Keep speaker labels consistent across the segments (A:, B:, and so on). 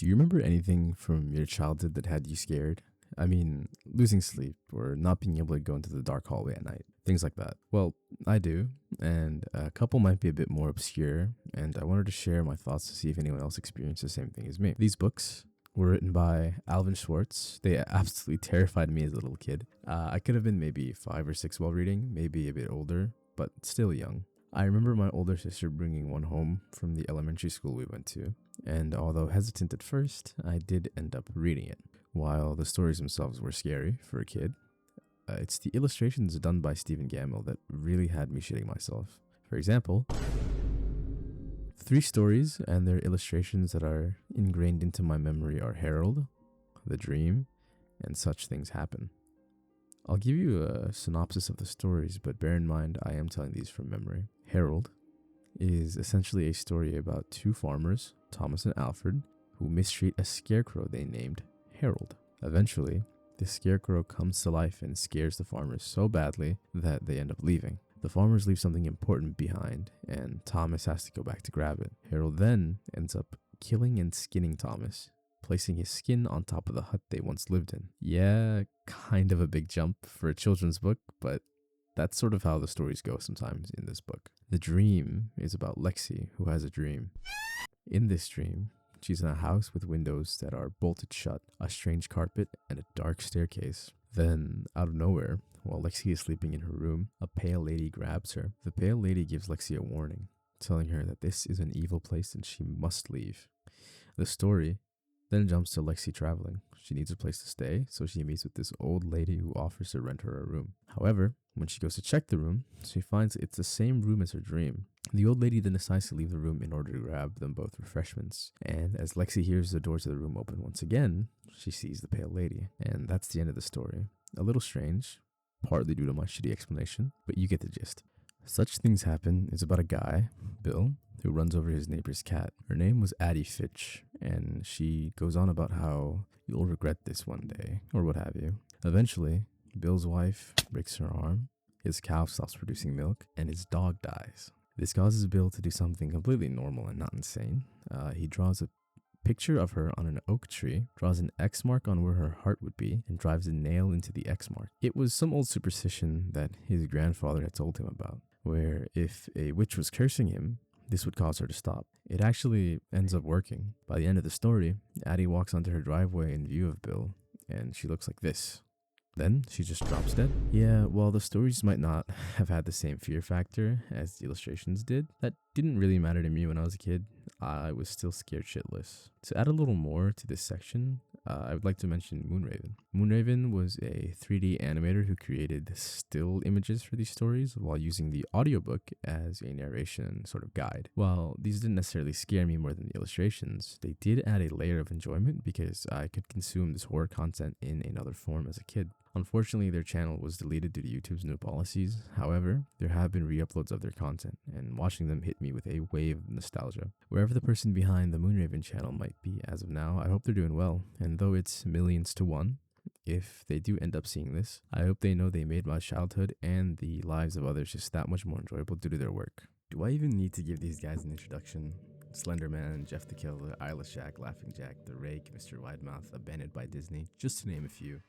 A: Do you remember anything from your childhood that had you scared? I mean, losing sleep or not being able to go into the dark hallway at night. Things like that. Well, I do, and a couple might be a bit more obscure, and I wanted to share my thoughts to see if anyone else experienced the same thing as me. These books were written by Alvin Schwartz. They absolutely terrified me as a little kid. I could have been maybe 5 or 6 while reading, maybe a bit older, but still young. I remember my older sister bringing one home from the elementary school we went to, and although hesitant at first, I did end up reading it. While the stories themselves were scary for a kid, it's the illustrations done by Stephen Gamble that really had me shitting myself. For example, 3 stories and their illustrations that are ingrained into my memory are Harold, The Dream, and Such Things Happen. I'll give you a synopsis of the stories, but bear in mind I am telling these from memory. Harold is essentially a story about 2 farmers, Thomas and Alfred, who mistreat a scarecrow they named Harold. Eventually, the scarecrow comes to life and scares the farmers so badly that they end up leaving. The farmers leave something important behind, and Thomas has to go back to grab it. Harold then ends up killing and skinning Thomas, placing his skin on top of the hut they once lived in. Yeah, kind of a big jump for a children's book, but that's sort of how the stories go sometimes in this book. The Dream is about Lexi, who has a dream. In this dream, she's in a house with windows that are bolted shut, a strange carpet, and a dark staircase. Then, out of nowhere, while Lexi is sleeping in her room, a pale lady grabs her. The pale lady gives Lexi a warning, telling her that this is an evil place and she must leave. The story then jumps to Lexi traveling. She needs a place to stay, so she meets with this old lady who offers to rent her a room. However, when she goes to check the room, she finds it's the same room as her dream. The old lady then decides to leave the room in order to grab them both refreshments. And as Lexi hears the doors of the room open once again, she sees the pale lady. And that's the end of the story. A little strange, partly due to my shitty explanation, but you get the gist. Such Things Happen is about a guy, Bill, who runs over his neighbor's cat. Her name was Addie Fitch, and she goes on about how you'll regret this one day, or what have you. Eventually, Bill's wife breaks her arm, his cow stops producing milk, and his dog dies. This causes Bill to do something completely normal and not insane. He draws a picture of her on an oak tree, draws an X mark on where her heart would be, and drives a nail into the X mark. It was some old superstition that his grandfather had told him about, where if a witch was cursing him, this would cause her to stop. It actually ends up working. By the end of the story, Addie walks onto her driveway in view of Bill, and she looks like this. Then she just drops dead. Yeah, while the stories might not have had the same fear factor as the illustrations did, that didn't really matter to me when I was a kid. I was still scared shitless. To add a little more to this section, I would like to mention MoonRaven. MoonRaven was a 3D animator who created still images for these stories while using the audiobook as a narration sort of guide. While these didn't necessarily scare me more than the illustrations, they did add a layer of enjoyment because I could consume this horror content in another form as a kid. Unfortunately, their channel was deleted due to YouTube's new policies. However, there have been re-uploads of their content, and watching them hit me with a wave of nostalgia. Wherever the person behind the MoonRaven channel might be as of now, I hope they're doing well. And though it's millions to one, if they do end up seeing this, I hope they know they made my childhood and the lives of others just that much more enjoyable due to their work. Do I even need to give these guys an introduction? Slender Man, Jeff the Killer, Eyeless Jack, Laughing Jack, The Rake, Mr. Widemouth, Abandoned by Disney, just to name a few.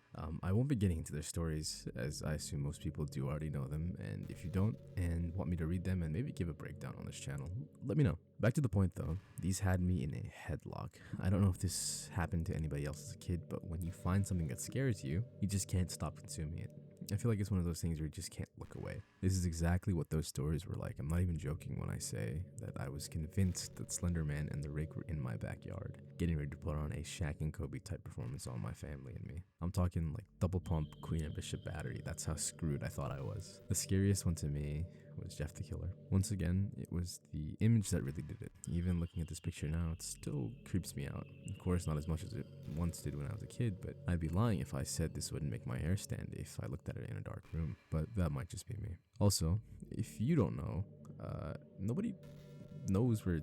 A: I won't be getting into their stories, as I assume most people do already know them, and if you don't and want me to read them and maybe give a breakdown on this channel, let me know. Back to the point though, these had me in a headlock. I don't know if this happened to anybody else as a kid, but when you find something that scares you, you just can't stop consuming it. I feel like it's one of those things where you just can't look away. This is exactly what those stories were like. I'm not even joking when I say that I was convinced that Slender Man and the Rake were in my backyard, getting ready to put on a Shaq and Kobe type performance on my family and me. I'm talking like double pump, Queen and Bishop battery. That's how screwed I thought I was. The scariest one to me was Jeff the Killer. Once again, it was the image that really did it. Even looking at this picture now, it still creeps me out. Of course, not as much as it once did when I was a kid, but I'd be lying if I said this wouldn't make my hair stand if I looked at it in a dark room. But that might just be me. Also, if you don't know, nobody knows where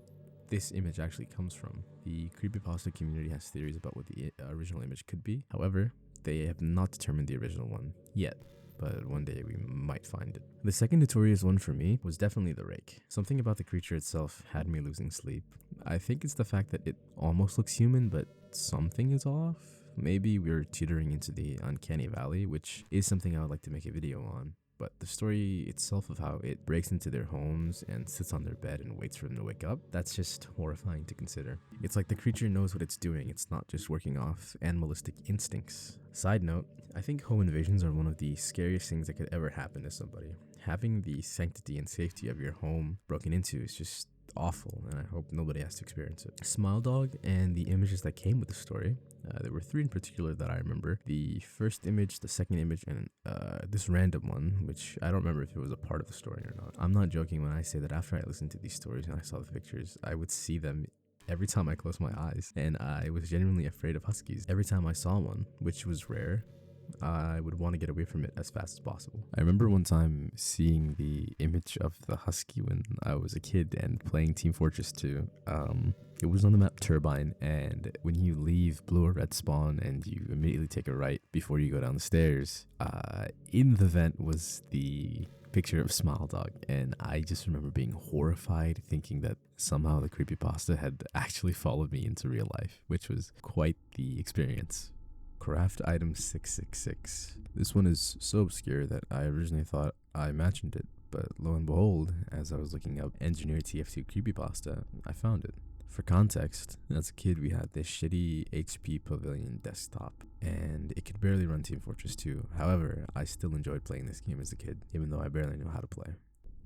A: this image actually comes from. The Creepypasta community has theories about what the original image could be. However, they have not determined the original one yet. But one day we might find it. The second notorious one for me was definitely the Rake. Something about the creature itself had me losing sleep. I think it's the fact that it almost looks human, but something is off. Maybe we're teetering into the uncanny valley, which is something I would like to make a video on. But the story itself of how it breaks into their homes and sits on their bed and waits for them to wake up, that's just horrifying to consider. It's like the creature knows what it's doing, it's not just working off animalistic instincts. Side note, I think home invasions are one of the scariest things that could ever happen to somebody. Having the sanctity and safety of your home broken into is just awful, and I hope nobody has to experience it. Smile Dog and the images that came with the story, there were 3 in particular that I remember. The first image, the second image, and this random one, which I don't remember if it was a part of the story or not. I'm not joking when I say that after I listened to these stories and I saw the pictures, I would see them every time I closed my eyes, and I was genuinely afraid of huskies. Every time I saw one, which was rare, I would want to get away from it as fast as possible. I remember one time seeing the image of the husky when I was a kid and playing Team Fortress 2. It was on the map Turbine, and when you leave blue or red spawn and you immediately take a right before you go down the stairs, in the vent was the picture of Smile Dog, and I just remember being horrified, thinking that somehow the creepypasta had actually followed me into real life, which was quite the experience. Craft item 666. This one is so obscure that I originally thought I imagined it, but lo and behold, as I was looking up Engineer TF2 Creepypasta, I found it. For context, as a kid we had this shitty HP Pavilion desktop, and it could barely run Team Fortress 2. However, I still enjoyed playing this game as a kid, even though I barely knew how to play.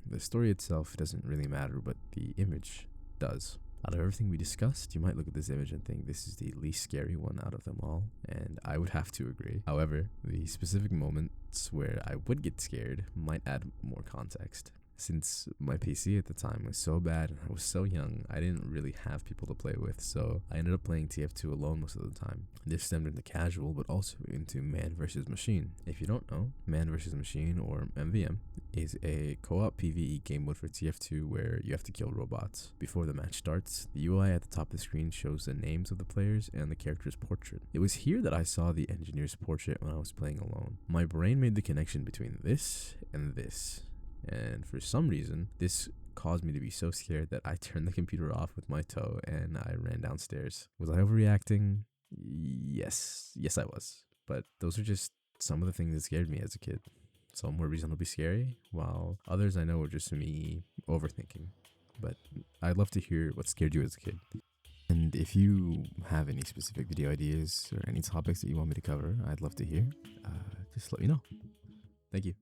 A: The story itself doesn't really matter, but the image does. Out of everything we discussed, you might look at this image and think this is the least scary one out of them all, and I would have to agree. However, the specific moments where I would get scared might add more context. Since my PC at the time was so bad and I was so young, I didn't really have people to play with, so I ended up playing TF2 alone most of the time. This stemmed into casual, but also into Man vs. Machine. If you don't know, Man vs. Machine, or MVM, is a co-op PvE game mode for TF2 where you have to kill robots. Before the match starts, the UI at the top of the screen shows the names of the players and the character's portrait. It was here that I saw the engineer's portrait when I was playing alone. My brain made the connection between this and this. And for some reason, this caused me to be so scared that I turned the computer off with my toe and I ran downstairs. Was I overreacting? Yes, I was. But those are just some of the things that scared me as a kid. Some were reasonably scary, while others I know were just me overthinking. But I'd love to hear what scared you as a kid. And if you have any specific video ideas or any topics that you want me to cover, I'd love to hear. Just let me know. Thank you.